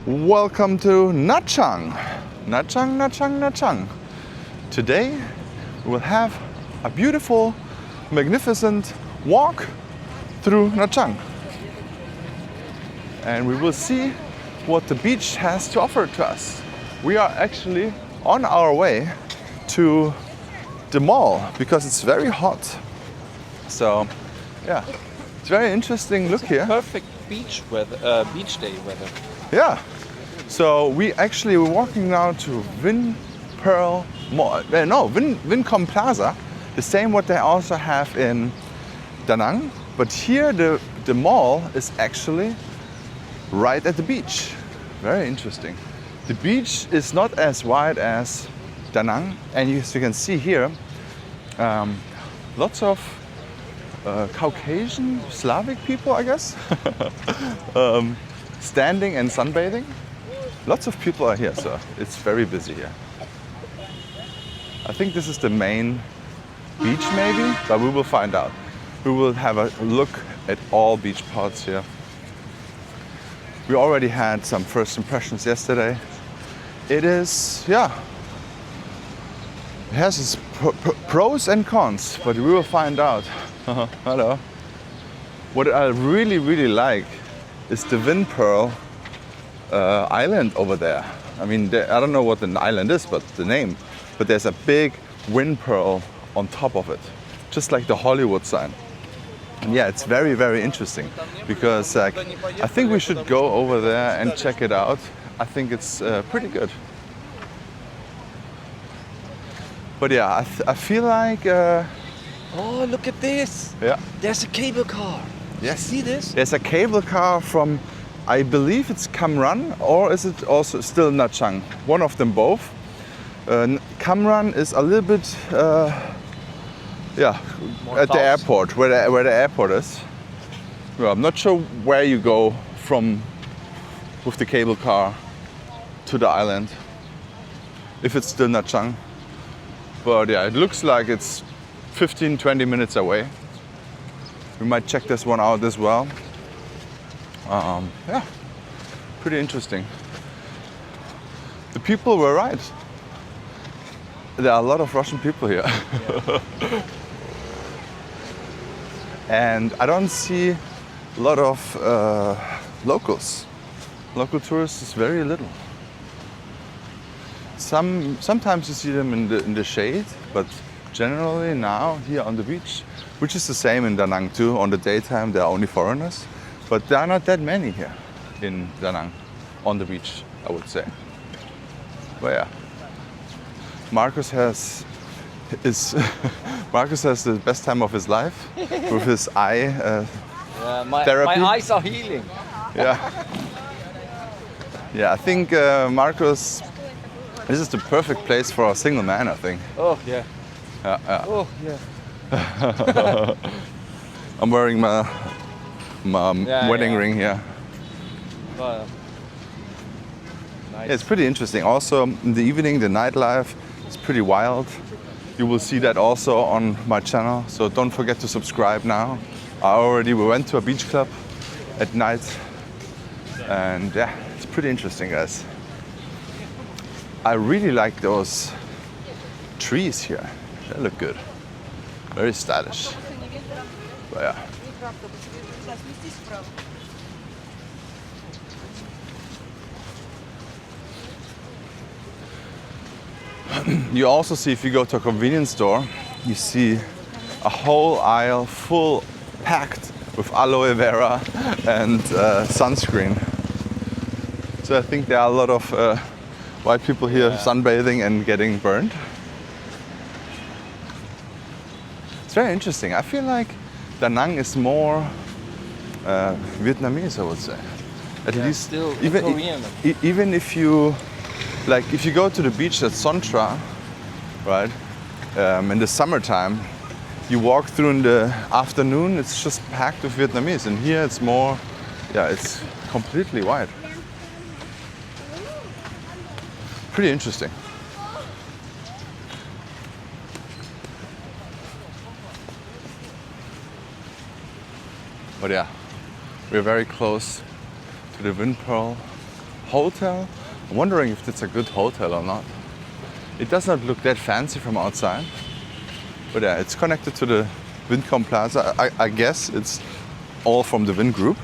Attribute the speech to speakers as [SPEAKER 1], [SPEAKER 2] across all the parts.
[SPEAKER 1] Welcome to Nha Trang. Nha Trang, Nha Trang, Nha Trang. Today we will have a beautiful, magnificent walk through Nha Trang. And we will see what the beach has to offer to us. We are actually on our way to the mall because it's very hot. So, yeah, it's very interesting look here.
[SPEAKER 2] Perfect beach weather, beach day weather.
[SPEAKER 1] Yeah. So we're walking now to Vin Pearl Mall. No, Vincom Plaza. The same what they also have in Da Nang. But here the mall is actually right at the beach. Very interesting. The beach is not as wide as Da Nang. And as you can see here, lots of Caucasian, Slavic people, I guess, standing and sunbathing. Lots of people are here, so it's very busy here. I think this is the main beach maybe, but we will find out. We will have a look at all beach spots here. We already had some first impressions yesterday. It is, yeah, it has its pros and cons, but we will find out. Hello. What I really like is the Vin Pearl island over there. I mean, I don't know what the island is, but the name. But there's a big wind pearl on top of it, just like the Hollywood sign. And yeah, it's very interesting because I think we should go over there and check it out. I think it's pretty good. But yeah, I feel like.
[SPEAKER 2] Oh, look at this!
[SPEAKER 1] Yeah.
[SPEAKER 2] There's a cable car.
[SPEAKER 1] Yes.
[SPEAKER 2] See this?
[SPEAKER 1] There's a cable car from, I believe it's Cam Ranh, or is it also still Nha Trang? One of them both. Cam Ranh is a little bit,
[SPEAKER 2] More
[SPEAKER 1] at the
[SPEAKER 2] south.
[SPEAKER 1] airport, where the airport is. Well, I'm not sure where you go from with the cable car to the island, if it's still Nha Trang. But yeah, it looks like it's 15-20 minutes away. We might check this one out as well. Yeah, pretty interesting. The people were right. There are a lot of Russian people here.
[SPEAKER 2] Yeah.
[SPEAKER 1] And I don't see a lot of locals. Local tourists is very little. Sometimes you see them in the shade, but generally now here on the beach, which is the same in Da Nang too. On the daytime there are only foreigners, but there are not that many here in Da Nang on the beach, I would say. But yeah, Marcus has the best time of his life with his eye therapy.
[SPEAKER 2] My eyes are healing.
[SPEAKER 1] Yeah. Yeah, I think Marcus, this is the perfect place for a single man, I think.
[SPEAKER 2] Oh yeah.
[SPEAKER 1] Yeah.
[SPEAKER 2] Oh yeah.
[SPEAKER 1] I'm wearing my wedding
[SPEAKER 2] yeah.
[SPEAKER 1] ring here.
[SPEAKER 2] Well, nice.
[SPEAKER 1] Yeah, it's pretty interesting. Also, in the evening, the nightlife is pretty wild. You will see that also on my channel, so don't forget to subscribe now. We went to a beach club at night, and yeah, it's pretty interesting, guys. I really like those trees here. They look good. Very stylish. But yeah. You also see, if you go to a convenience store, you see a whole aisle full packed with aloe vera and sunscreen. So I think there are a lot of white people here sunbathing and getting burned. It's very interesting. I feel like Da Nang is more Vietnamese, I would say. At least,
[SPEAKER 2] still
[SPEAKER 1] even
[SPEAKER 2] Korean.
[SPEAKER 1] Even if you if you go to the beach at Son Tra, right? In the summertime, you walk through in the afternoon. It's just packed with Vietnamese, and here it's more, it's completely white. Pretty interesting. But yeah, we're very close to the Wind Pearl hotel. I'm wondering if it's a good hotel or not. It does not look that fancy from outside. But yeah, it's connected to the Wincom Plaza. I guess it's all from the Win Group.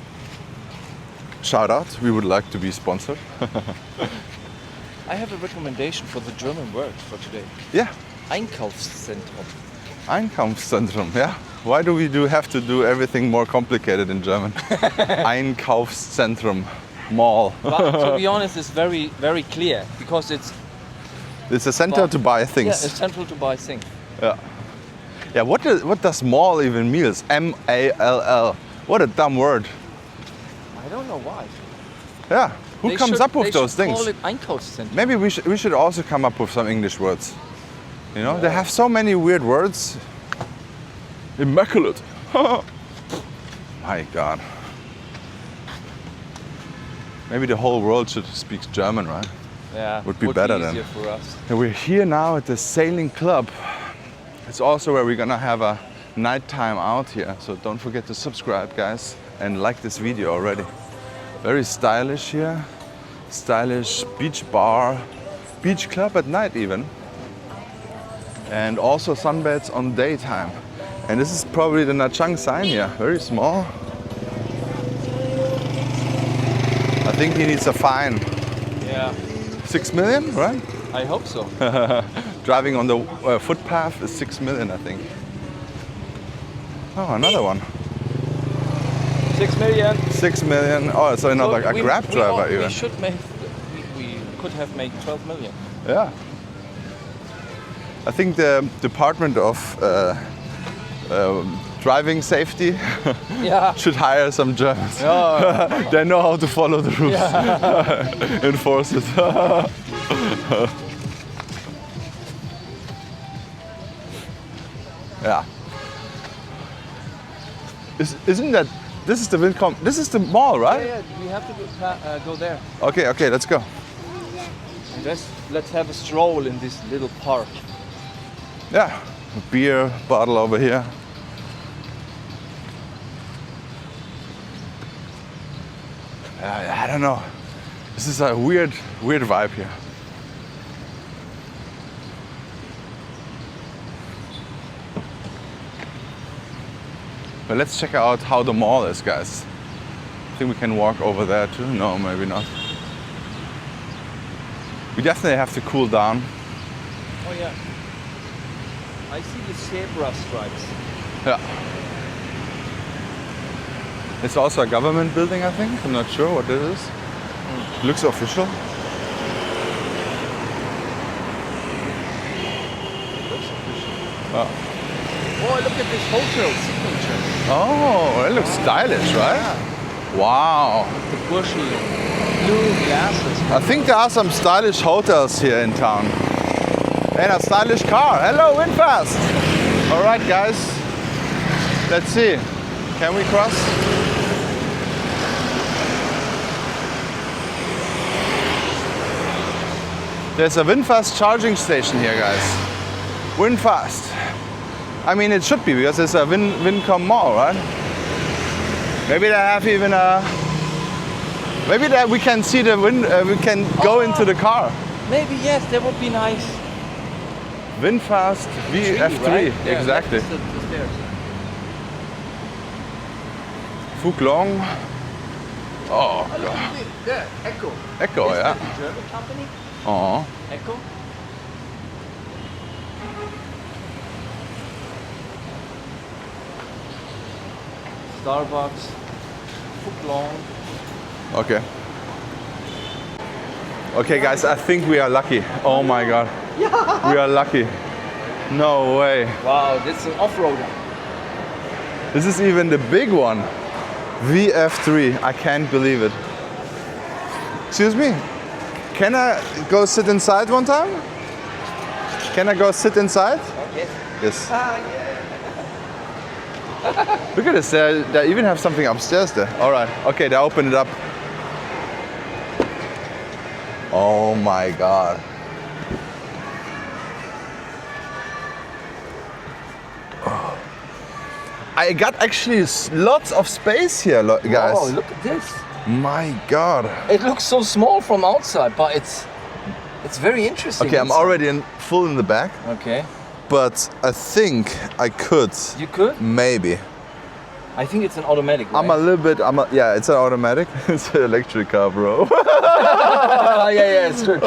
[SPEAKER 1] Shout out, we would like to be sponsored.
[SPEAKER 2] I have a recommendation for the German word for today.
[SPEAKER 1] Yeah,
[SPEAKER 2] Einkaufszentrum.
[SPEAKER 1] Einkaufszentrum, yeah. Why do we have to do everything more complicated in German? Einkaufszentrum, mall.
[SPEAKER 2] But to be honest, it's very, very clear because it's
[SPEAKER 1] It's a center to buy things.
[SPEAKER 2] yeah, it's central to buy things.
[SPEAKER 1] Yeah. Yeah, what does mall even mean? M-A-L-L. What a dumb word.
[SPEAKER 2] I don't know why.
[SPEAKER 1] Yeah, who
[SPEAKER 2] They
[SPEAKER 1] comes
[SPEAKER 2] should-
[SPEAKER 1] up with
[SPEAKER 2] they
[SPEAKER 1] those
[SPEAKER 2] should
[SPEAKER 1] things?
[SPEAKER 2] Call it Einkaufszentrum.
[SPEAKER 1] Maybe we should also come up with some English words. You know, they have so many weird words. Immaculate. My God. Maybe the whole world should speak German, right?
[SPEAKER 2] Yeah,
[SPEAKER 1] Would be better then.
[SPEAKER 2] easier for us.
[SPEAKER 1] And we're here now at the sailing club. It's also where we're gonna have a nighttime out here. So don't forget to subscribe, guys, and like this video already. Very stylish here. Stylish beach bar, beach club at night even. And also sunbeds on daytime. And this is probably the Nha Trang sign here. Very small. I think he needs a fine.
[SPEAKER 2] Yeah,
[SPEAKER 1] 6 million, right?
[SPEAKER 2] I hope so.
[SPEAKER 1] Driving on the footpath is 6 million, I think. Oh, another one.
[SPEAKER 2] 6 million.
[SPEAKER 1] 6 million. Oh, so another a Grab driver
[SPEAKER 2] we
[SPEAKER 1] even.
[SPEAKER 2] should make. We could have made 12 million.
[SPEAKER 1] Yeah. I think the Department of Driving Safety
[SPEAKER 2] Yeah.
[SPEAKER 1] should hire some Germans.
[SPEAKER 2] Yeah.
[SPEAKER 1] They know how to follow the rules. Enforce it. Yeah. Isn't that? This is the Wincom. This is the mall, right?
[SPEAKER 2] Yeah, we have to go there.
[SPEAKER 1] Okay, let's go.
[SPEAKER 2] Let's have a stroll in this little park.
[SPEAKER 1] Yeah, a beer bottle over here. I don't know. This is a weird vibe here. But let's check out how the mall is, guys. I think we can walk over there too. No, maybe not. We definitely have to cool down.
[SPEAKER 2] Oh yeah. I see the zebra stripes.
[SPEAKER 1] Yeah. It's also a government building, I think. I'm not sure what it is. Looks official.
[SPEAKER 2] Oh, look at this hotel signature.
[SPEAKER 1] Oh, it looks stylish, right?
[SPEAKER 2] Yeah.
[SPEAKER 1] Wow.
[SPEAKER 2] The bushy blue glasses.
[SPEAKER 1] I think there are some stylish hotels here in town. And a stylish car. Hello, Winfast. All right, guys. Let's see. Can we cross? There's a Winfast charging station here, guys. Winfast. I mean, it should be because it's a Wincom mall, right? Maybe they have even a. Maybe that we can see the we can go into the car.
[SPEAKER 2] Maybe yes, that would be nice.
[SPEAKER 1] Winfast VF3,
[SPEAKER 2] Right? Yeah,
[SPEAKER 1] exactly.
[SPEAKER 2] that's the stairs.
[SPEAKER 1] Fug Long. Oh,
[SPEAKER 2] Oh, look at it. There, Echo.
[SPEAKER 1] Echo,
[SPEAKER 2] Is
[SPEAKER 1] yeah.
[SPEAKER 2] that a German company?
[SPEAKER 1] Oh,
[SPEAKER 2] Echo? Starbucks. Fug Long.
[SPEAKER 1] okay. Okay, guys, I think we are lucky. Oh my God. We are lucky. No way.
[SPEAKER 2] Wow, this is an off-roader.
[SPEAKER 1] This is even the big one. VF3. I can't believe it. Excuse me. Can I go sit inside one time? Can I go sit inside?
[SPEAKER 2] Yes.
[SPEAKER 1] Yes.
[SPEAKER 2] Ah, yeah.
[SPEAKER 1] Look at this. They even have something upstairs there. All right. Okay, they open it up. Oh my God. I got actually lots of space here, guys.
[SPEAKER 2] Oh, look at this.
[SPEAKER 1] My God.
[SPEAKER 2] It looks so small from outside, but it's very interesting.
[SPEAKER 1] Okay, I'm
[SPEAKER 2] inside.
[SPEAKER 1] already full in the back,
[SPEAKER 2] Okay.
[SPEAKER 1] but I think I could.
[SPEAKER 2] You could?
[SPEAKER 1] Maybe.
[SPEAKER 2] I think it's an automatic, right?
[SPEAKER 1] I'm a little bit. Yeah, it's an automatic. It's an electric car, bro.
[SPEAKER 2] yeah, it's true.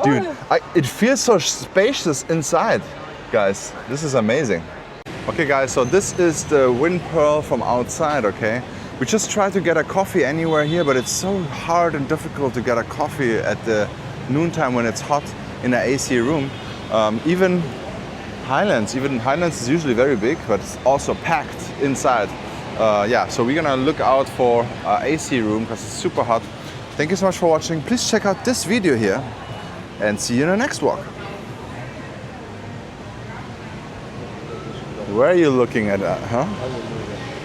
[SPEAKER 1] Dude, it feels so spacious inside, guys. This is amazing. Okay, guys, so this is the wind pearl from outside, okay? We just tried to get a coffee anywhere here, but it's so hard and difficult to get a coffee at the noontime when it's hot in an AC room. Even Highlands is usually very big, but it's also packed inside. Yeah, so we're gonna look out for an AC room because it's super hot. Thank you so much for watching. Please check out this video here and see you in the next walk. Where are you looking at, huh?